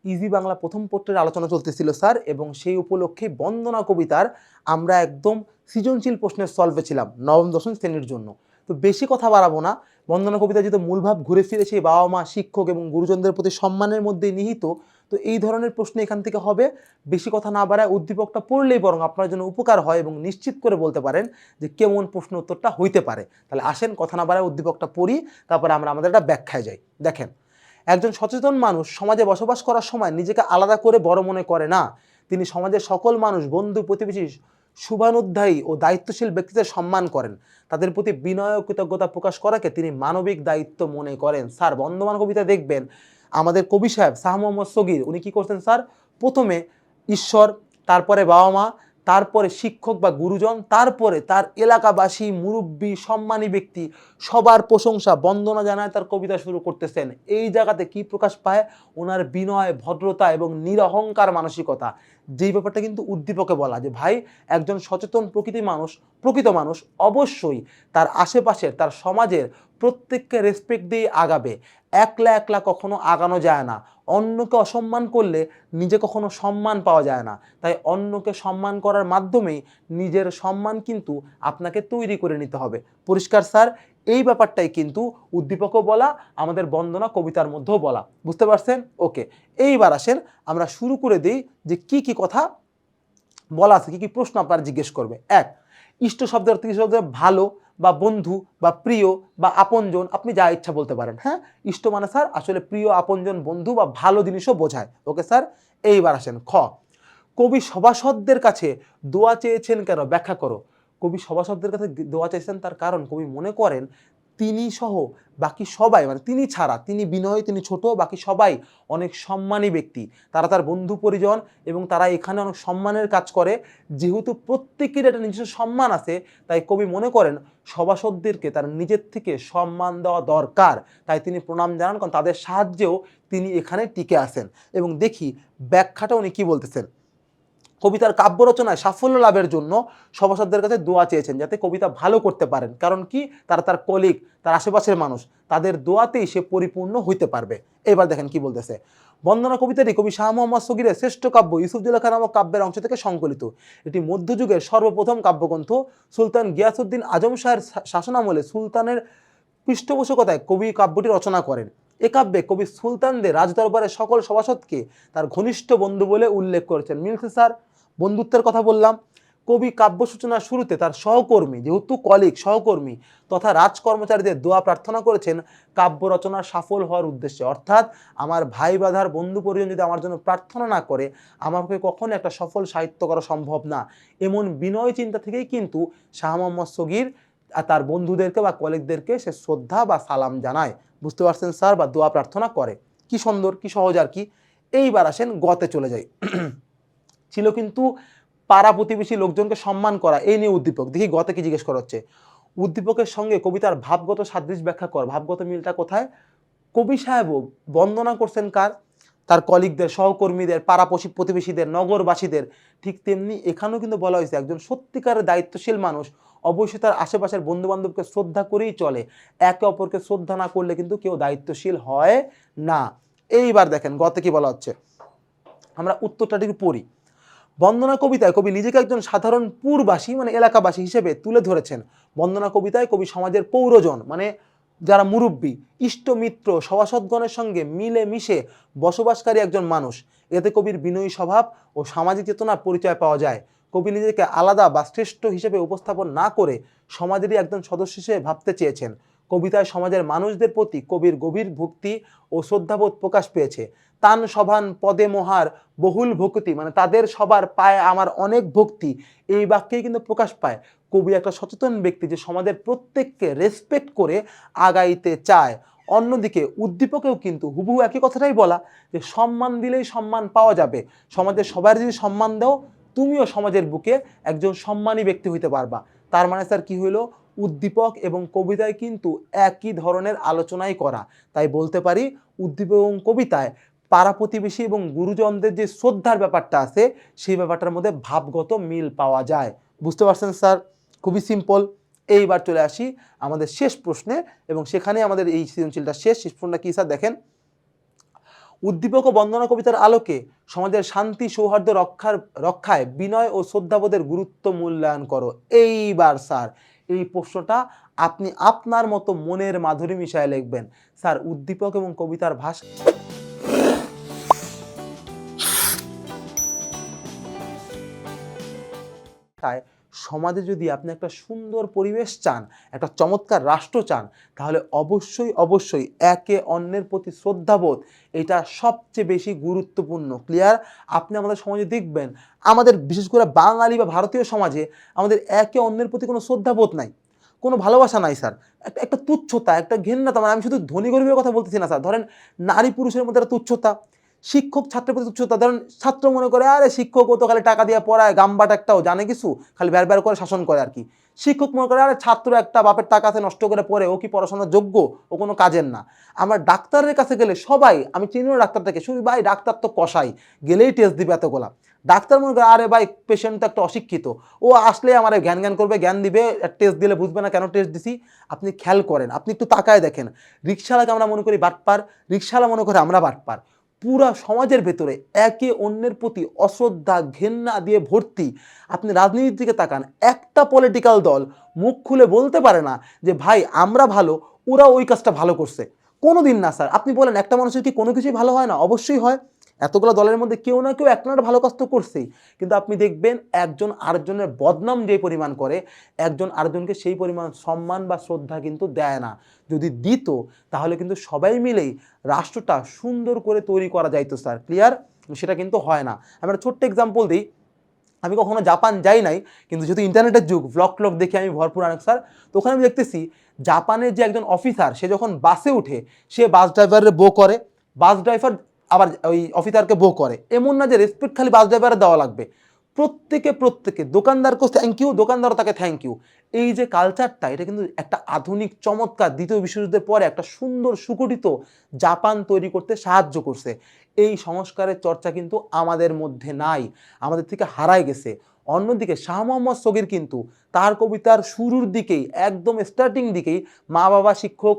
Easy Bangla প্রথম পত্রের আলোচনা চলতেছিল স্যার, এবং সেই উপলক্ষে বন্দনা কবিতার আমরা একদম সৃজনশীল প্রশ্নের সলভে ছিলাম নবম দশম শ্রেণীর জন্য। তো বেশি কথা বাড়াবো না, বন্দনা কবিতা যেহেতু মূলভাব ঘুরে ফিরে সেই বাবা মা, শিক্ষক এবং গুরুজনদের প্রতি সম্মানের মধ্যেই নিহিত, তো এই ধরনের প্রশ্ন এখান থেকে হবে। বেশি কথা না বাড়ায় উদ্দীপকটা পড়লেই বরং আপনার জন্য উপকার হয় এবং নিশ্চিত করে বলতে পারেন যে কেমন প্রশ্ন উত্তরটা হইতে পারে। তাহলে আসেন কথা না বাড়ায় উদ্দীপকটা পড়ি, তারপরে আমরা আমাদের একটা ব্যাখ্যায় যাই। দেখেন, একজন সচেতন মানুষ সমাজে বসবাস করার সময় নিজেকে আলাদা করে বড় মনে করে না। তিনি সমাজের সকল মানুষ, বন্ধু, প্রতিবেশী, শুভানুধ্যায়ী ও দায়িত্বশীল ব্যক্তিদের সম্মান করেন। তাদের প্রতি বিনয় ও কৃতজ্ঞতা প্রকাশ করাকে তিনি মানবিক দায়িত্ব মনে করেন। স্যার, বন্দমান কবিতা দেখবেন আমাদের কবি সাহেব শাহ মোহাম্মদ সগীর উনি কি করছেন স্যার, প্রথমে ঈশ্বর, তারপরে বাবা মা, তারপরে শিক্ষক বা গুরুজন, তারপরে তার এলাকাবাসী, মুরব্বী, সম্মানী ব্যক্তি সবার প্রশংসা বন্দনা জানায় তার কবিতা শুরু করতেছেন। এই জায়গাতে কি প্রকাশ পায়? ওনার বিনয়, ভদ্রতা এবং নিরহংকার মানসিকতা। যেই ব্যাপারটা কিন্তু উদ্দীপকে বলা যে ভাই, একজন সচেতন প্রকৃত মানুষ অবশ্যই তার আশেপাশের, তার সমাজের প্রত্যেককে রেসপেক্ট দিয়ে আগাবে। একলা একলা কখনো আগানো যায় না। অন্যকে অসম্মান করলে নিজে কখনো সম্মান পাওয়া যায় না। তাই অন্যকে সম্মান করার মাধ্যমেই নিজের সম্মান কিন্তু আপনাকে তৈরি করে নিতে হবে। পরিষ্কার স্যার? এই ব্যাপারটাই কিন্তু উদ্দীপকও বলা, আমাদের বন্দনা কবিতার মধ্যেও বলা। বুঝতে পারছেন? ওকে, এইবার আসেন আমরা শুরু করে দিই যে কি কি কথা বলা আছে, কি কি প্রশ্ন আপনারা জিজ্ঞেস করবে। এক, ইষ্ট শব্দের অর্থ কি? ভালো বা বন্ধু বা প্রিয় বা আপনজন, আপনি যা ইচ্ছা বলতে পারেন। হ্যাঁ, ইষ্ট মানে স্যার আসলে প্রিয়, আপনজন, বন্ধু বা ভালো জিনিসও বোঝায়। Okay sir. এইবার আসেন খ, কবি সভাসদদের কাছে দোয়া চেয়েছেন কেন? ব্যাখ্যা করো। কবি সভাসদদের কাছে দোয়া চেয়েছেন তার কারণ কবি মনে করেন তিনি সহ বাকি সবাই, মানে তিনি ছাড়া, তিনি বিনয়, তিনি ছোট, বাকি সবাই অনেক সম্মানী ব্যক্তি, তারা তার বন্ধু পরিজন এবং তারা এখানে অনেক সম্মানের কাজ করে। যেহেতু প্রত্যেকের একটা নিজস্ব সম্মান আছে, তাই কবি মনে করেন সভাসদদেরকে তার নিজের থেকে সম্মান দেওয়া দরকার। তাই তিনি প্রণাম জানান, কারণ তাদের সাহায্যেও তিনি এখানে টিকে আসেন। এবং দেখি ব্যাখ্যাটা উনি কি বলতেছেন। কবিতার কাব্য রচনায় সাফল্য লাভের জন্য সভাসদদের কাছে দোয়া চেয়েছেন যাতে কবিতা ভালো করতে পারেন। কারণ কি? তারা তার কলিগ, তার আশেপাশের মানুষ, তাদের দোয়াতেই সে পরিপূর্ণ হইতে পারবে। এবার দেখেন কি বলতেছে। বন্দনা কবিতাটি কবি শাহ মোহাম্মদ সগীরের শ্রেষ্ঠ কাব্য ইউসুফ জুলেখা নামক কাব্যের অংশ থেকে সংকলিত। এটি মধ্যযুগের সর্বপ্রথম কাব্যগ্রন্থ। সুলতান গিয়াসউদ্দিন আজম শাহের শাসনামলে সুলতানের পৃষ্ঠপোষকতায় কবি কাব্যটি রচনা করেন। এ কাব্যে কবি সুলতানদের রাজদরবারের সকল সভাসদকে তার ঘনিষ্ঠ বন্ধু বলে উল্লেখ করেছেন। মিলছে স্যার? বন্ধুত্বের কথা বললাম। কবি কাব্য সূচনার শুরুতে তার সহকর্মী, যেহেতু কলিগ, সহকর্মী তথা রাজকর্মচারীদের দোয়া প্রার্থনা করেছেন কাব্য রচনার সফল হওয়ার উদ্দেশ্যে। অর্থাৎ আমার ভাই বাঁধার বন্ধু পরিজন যদি আমার জন্য প্রার্থনা না করে, আমাকে কখনো একটা সফল সাহিত্য করা সম্ভব না। এমন বিনয় চিন্তা থেকেই কিন্তু শাহ মোহাম্মদ সগীর তার বন্ধুদেরকে বা কলিগদেরকে সে শ্রদ্ধা বা সালাম জানায়। বুঝতে পারছেন স্যার? বা দোয়া প্রার্থনা করে। কি সুন্দর, কি সহজ আর কি। এইবার আসেন গতে চলে যাই। ছিল কিন্তু পাড়া প্রতিবেশী লোকজনকে সম্মান করা, এই নিয়ে উদ্দীপক। দেখি গতে কি জিজ্ঞেস করা হচ্ছে। উদ্দীপকের সঙ্গে কবিতার ভাবগত সাদৃশ্য ব্যাখ্যা কর। ভাবগত মিলটা কোথায়? কবি সাহেবও বন্দনা করছেন কার? তার কলিগদের, সহকর্মীদের, পাড়া প্রতিবেশীদের, নগরবাসীদের। ঠিক তেমনি এখানেও কিন্তু বলা হয়েছে একজন সত্যিকারের দায়িত্বশীল মানুষ অবশ্যই তার আশেপাশের বন্ধু বান্ধবকে শ্রদ্ধা করেই চলে। একে অপরকে শ্রদ্ধা না করলে কিন্তু কেউ দায়িত্বশীল হয় না। এইবার দেখেন গতে কি বলা হচ্ছে, আমরা উত্তরটা ঠিক পড়ি। বন্দনা কবিতায় কবি নিজেকে একজন সাধারণ পুরবাসী, মানে এলাকাবাসী হিসেবে তুলে ধরেছেন। বন্দনা কবিতায় কবি সমাজের পৌরজন, মানে যারা মুরব্বী, ইষ্টমিত্র, সভাসদগণের সঙ্গে মিলে মিশে বসবাসকারী একজন মানুষ। এতে কবির বিনয়ী স্বভাব ও সামাজিক চেতনার পরিচয় পাওয়া যায়। কবি নিজেকে আলাদা বা শ্রেষ্ঠ হিসেবে উপস্থাপন না করে সমাজেরই একজন সদস্য হিসেবে ভাবতে চেয়েছেন। কবিতায় সমাজের মানুষদের প্রতি কবির গভীর ভক্তি ও শ্রদ্ধাবোধ প্রকাশ পেয়েছে। তান সভান পদে মোহার বহুল ভক্তি, মানে তাদের সবার পায়ে আমার অনেক ভক্তি, এই বাক্যেই কিন্তু প্রকাশ পায় কবি একটা সচেতন ব্যক্তি যে সমাজের প্রত্যেককে রেসপেক্ট করে আগাইতে চায়। অন্যদিকে উদ্দীপকেও কিন্তু হুবহু একই কথাটাই বলা, যে সম্মান দিলেই সম্মান পাওয়া যাবে। সমাজের সবার যদি সম্মান দাও, তুমিও সমাজের বুকে একজন সম্মানী ব্যক্তি হইতে পারবা। তার মানে স্যার কি হইল? উদ্দীপক এবং কবিতায় কিন্তু একই ধরনের আলোচনাই করা। তাই বলতে পারি উদ্দীপক এবং কবিতায় পাড়া প্রতিবেশী এবং গুরুজনদের যে শ্রদ্ধার ব্যাপারটা আছে, সেই ব্যাপারটার মধ্যে ভাবগত মিল পাওয়া যায়। বুঝতে পারছেন স্যার? খুবই সিম্পল। এইবার চলে আসি আমাদের শেষ প্রশ্নে, এবং সেখানে আমাদের এই সৃজনশীলটা শেষ প্রশ্নটা কি স্যার দেখেন। উদ্দীপক ও বন্দনা কবিতার আলোকে সমাজের শান্তি সৌহার্দ্য রক্ষায় বিনয় ও শ্রদ্ধাবোধের গুরুত্ব মূল্যায়ন করো। এইবার স্যার এই প্রশ্নটা আপনি আপনার মতো মনের মাধুরী মিশায় লিখবেন। স্যার উদ্দীপক এবং কবিতার ভাষা সমাজে যদি আপনি একটা সুন্দর পরিবেশ চান, একটা চমৎকার রাষ্ট্র চান, তাহলে অবশ্যই অবশ্যই একে অন্যের প্রতি শ্রদ্ধাবোধ এটা সবচেয়ে বেশি গুরুত্বপূর্ণ। ক্লিয়ার? আপনি আমাদের সমাজে দেখবেন, আমাদের বিশেষ করে বাঙালি বা ভারতীয় সমাজে আমাদের একে অন্যের প্রতি কোনো শ্রদ্ধাবোধ নাই, কোনো ভালোবাসা নাই স্যার। একটা একটা তুচ্ছতা, একটা ঘেন্নাতা। মানে আমি শুধু ধনী গরিবের কথা বলতেছি না স্যার, ধরেন নারী পুরুষের মধ্যে একটা তুচ্ছতা, শিক্ষক ছাত্রের প্রতি তুচ্ছতা। ধরেন ছাত্র মনে করে আরে শিক্ষক ও তো খালি টাকা দিয়ে পড়ায়, গাম্বাট একটাও জানে কিছু, খালি ব্যার ব্যার করে শাসন করে আর কি। শিক্ষক মনে করে আরে ছাত্র একটা বাপের টাকাতে নষ্ট করে পড়ে, ও কি পড়াশোনার যোগ্য, ও কোনো কাজের না। আমরা ডাক্তারের কাছে গেলে সবাই, আমি চিনিও ডাক্তারটাকে, শুধু ভাই ডাক্তার তো কষাই, গেলেই টেস্ট দিবে এতগুলা। ডাক্তার মনে করে আরে ভাই পেশেন্ট তো একটা অশিক্ষিত, ও আসলে আমার জ্ঞান জ্ঞান করবে, জ্ঞান দিবে, টেস্ট দিলে বুঝবে না কেন টেস্ট দিছি। আপনি খেয়াল করেন, আপনি একটু তাকায় দেখেন, রিক্সাওয়ালাকে আমরা মনে করি বাটপার, রিক্সাওয়ালা মনে করে আমরা বাটপার। পুরা সমাজের ভেতরে একে অন্যের প্রতি অশ্রদ্ধা ঘেন্না দিয়ে ভর্তি। আপনি রাজনীতির দিকে তাকান, একটা পলিটিক্যাল দল মুখ খুলে বলতে পারে না যে ভাই আমরা ভালো, ওরা ওই কাজটা ভালো করছে। কোনো দিন না স্যার। আপনি বলেন একটা মানুষের কি কোনো কিছুই ভালো হয় না? অবশ্যই হয়। এতগুলো দলের মধ্যে কেউ না কেউ একটা না ভালো কাজ তো করছেই। কিন্তু আপনি দেখবেন একজন আরেকজনের বদনাম যে পরিমাণ করে, একজন আরেকজনকে সেই পরিমাণ সম্মান বা শ্রদ্ধা কিন্তু দেয় না। যদি দিত তাহলে কিন্তু সবাই মিলেই রাষ্ট্রটা সুন্দর করে তৈরি করা যাইতো স্যার। ক্লিয়ার? সেটা কিন্তু হয় না। আমি একটা ছোট্ট এক্সাম্পল দিই। আমি কখনো জাপান যাই নাই, কিন্তু যেহেতু ইন্টারনেটের যুগ, ভ্লগ ট্লগ দেখে আমি ভরপুর অনেক স্যার। তো ওখানে আমি দেখতেছি জাপানের যে একজন অফিসার, সে যখন বাসে উঠে সে বাস ড্রাইভারের বো করে, বাস ড্রাইভার আবার ওই অফিসারকে বো করে। এমন না যে রেসপেক্ট খালি বাস ড্রাইভারের দেওয়া লাগবে, প্রত্যেকে দোকানদারকে থ্যাংক ইউ, দোকানদারও তাকে থ্যাংক ইউ। এই যে কালচারটা, এটা কিন্তু একটা আধুনিক চমৎকার দ্বিতীয় বিশ্বযুদ্ধের পরে একটা সুন্দর সুগঠিত জাপান তৈরি করতে সাহায্য করছে। এই সংস্কারের চর্চা কিন্তু আমাদের মধ্যে নাই, আমাদের থেকে হারায় গেছে। অন্যদিকে শাহ মোহাম্মদ সগীর কিন্তু তার কবিতার শুরুর দিকেই, একদম স্টার্টিং দিকেই মা বাবা শিক্ষক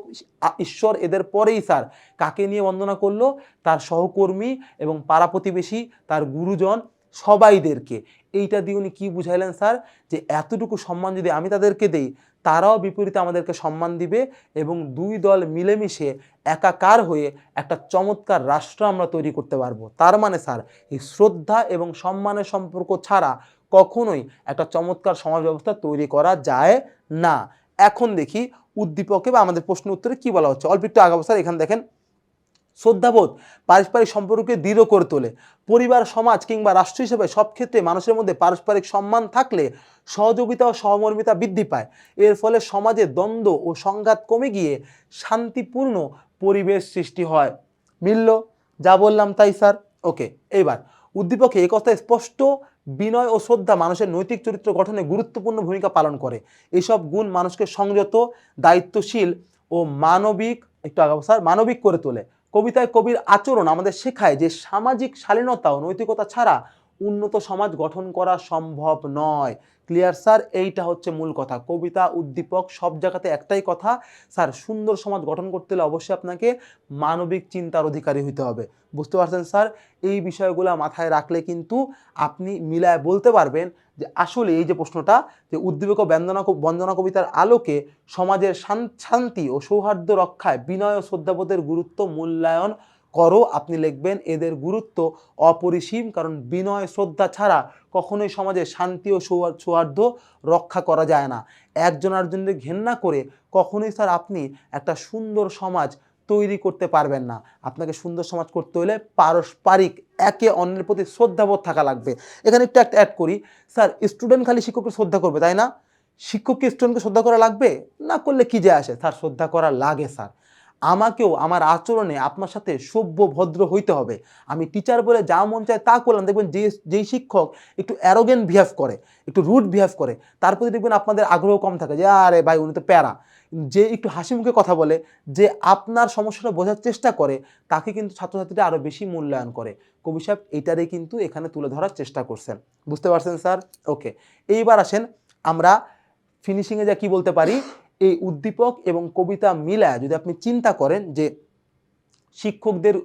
ঈশ্বর এদের পরেই স্যার কাকে নিয়ে বন্দনা করলো? তার সহকর্মী এবং পাড়া প্রতিবেশী, তার গুরুজন, সবাইদেরকে। এইটা দিয়ে উনি কী বুঝাইলেন স্যার? যে এতটুকু সম্মান যদি আমি তাদেরকে দেই, তারাও বিপরীতে আমাদেরকে সম্মান দিবে এবং দুই দল মিলেমিশে একাকার হয়ে একটা চমৎকার রাষ্ট্র আমরা তৈরি করতে পারবো। তার মানে স্যার এই শ্রদ্ধা এবং সম্মানের সম্পর্ক ছাড়া কখনোই একটা চমৎকার সমাজ ব্যবস্থা তৈরি করা যায় না। এখন দেখি উদ্দীপকে বা আমাদের প্রশ্ন উত্তরে কি বলা হচ্ছে। অল্প একটু আগাবো স্যার। এখানে দেখেন, শ্রদ্ধাবোধ পারস্পরিক সম্পর্ককে দৃঢ় করে তোলে। পরিবার, সমাজ কিংবা রাষ্ট্র হিসেবে সব ক্ষেত্রে মানুষের মধ্যে পারস্পরিক সম্মান থাকলে সহযোগিতা ও সহমর্মিতা বৃদ্ধি পায়। এর ফলে সমাজে দ্বন্দ্ব ও সংঘাত কমে গিয়ে শান্তিপূর্ণ পরিবেশ সৃষ্টি হয়। মিলল? যা বললাম তাই স্যার? ওকে। এইবার উদ্দীপকে এই কথা স্পষ্ট, বিনয় ও শ্রদ্ধা মানুষের নৈতিক চরিত্র গঠনে গুরুত্বপূর্ণ ভূমিকা পালন করে। এইসব গুণ মানুষকে সংযত, দায়িত্বশীল ও মানবিক, একটু আগাবো স্যার, মানবিক করে তোলে। কবিতায় কবির আচরণ আমাদের শেখায় যে সামাজিক শালীনতা ও নৈতিকতা ছাড়া উন্নত সমাজ গঠন করা সম্ভব নয়। Clear sir? এইটা হচ্ছে মূল কথা। কবিতা, উদ্দীপক সব জায়গাতে একটাই কথা স্যার, সুন্দর সমাজ গঠন করতে হলে অবশ্যই আপনাকে মানবিক চিন্তার অধিকারী হইতে হবে। বুঝতে পারছেন স্যার? এই বিষয়গুলো মাথায় রাখলে কিন্তু আপনি মিলায় বলতে পারবেন যে আসলে এই যে প্রশ্নটা, যে উদ্দীপক ও বন্দনা কবিতার আলোকে সমাজের শান্তি ও সৌহার্দ্য রক্ষায় বিনয় ও শ্রদ্ধাবোধের গুরুত্ব মূল্যায়ন করো। আপনি লিখবেন এদের গুরুত্ব অপরিসীম, কারণ বিনয় শ্রদ্ধা ছাড়া কখনোই সমাজে শান্তি ও সৌহার্দ্য রক্ষা করা যায় না। একজন আরেকজনকে ঘেন্না করে কখনোই স্যার আপনি একটা সুন্দর সমাজ তৈরি করতে পারবেন না। আপনাকে সুন্দর সমাজ করতে হলে পারস্পরিক একে অন্যের প্রতি শ্রদ্ধাবোধ থাকা লাগবে। এখানে একটু একটা অ্যাড করি স্যার, স্টুডেন্ট খালি শিক্ষককে শ্রদ্ধা করবে তাই না? শিক্ষককে স্টুডেন্টকে শ্রদ্ধা করা লাগবে না? করলে কি যায় আসে স্যার? শ্রদ্ধা করা লাগে স্যার। আমাকেও আমার আচরণে আপনার সাথে সভ্য ভদ্র হইতে হবে। আমি টিচার বলে যা মন চায় তা করলাম, দেখবেন যেই শিক্ষক একটু অ্যারোগেন্ট বিহেভ করে, একটু রুড বিহেভ করে, তার প্রতি দেখবেন আপনাদের আগ্রহ কম থাকে, যে আরে ভাই উনি তো প্যারা। যে একটু হাসি মুখে কথা বলে, যে আপনার সমস্যাটা বোঝার চেষ্টা করে, তাকে কিন্তু ছাত্রছাত্রীরা আরও বেশি মূল্যায়ন করে। কবি সাহেব এইটারই কিন্তু এখানে তুলে ধরার চেষ্টা করছেন। বুঝতে পারছেন স্যার? ওকে। এইবার আসেন আমরা ফিনিশিংয়ে যা কি বলতে পারি। এই উদ্দীপক এবং কবিতা মিলায় যদি আপনি চিন্তা করেন যে শিক্ষকদের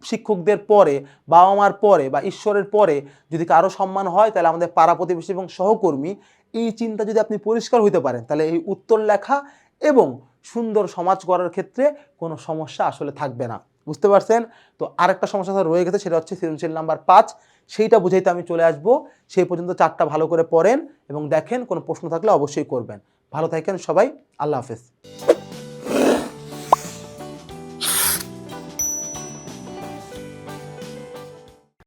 শিক্ষকদের পরে, বাবা মার পরে বা ঈশ্বরের পরে যদি কারো সম্মান হয় তাহলে আমাদের পাড়া প্রতিবেশী এবং সহকর্মী। এই চিন্তা যদি আপনি পরিষ্কার হইতে পারেন তাহলে এই উত্তর লেখা এবং সুন্দর সমাজ গড়ার ক্ষেত্রে কোনো সমস্যা আসলে থাকবে না। বুঝতে পারছেন? তো আরেকটা সমস্যা রয়ে গেছে, সেটা হচ্ছে সৃজনশীল নাম্বার 5। সেইটা বুঝাইতে আমি চলে আসবো। সেই পর্যন্ত চারটা ভালো করে পড়েন এবং দেখেন, কোনো প্রশ্ন থাকলে অবশ্যই করবেন। ভালো থাকেন সবাই, আল্লাহ হাফেজ।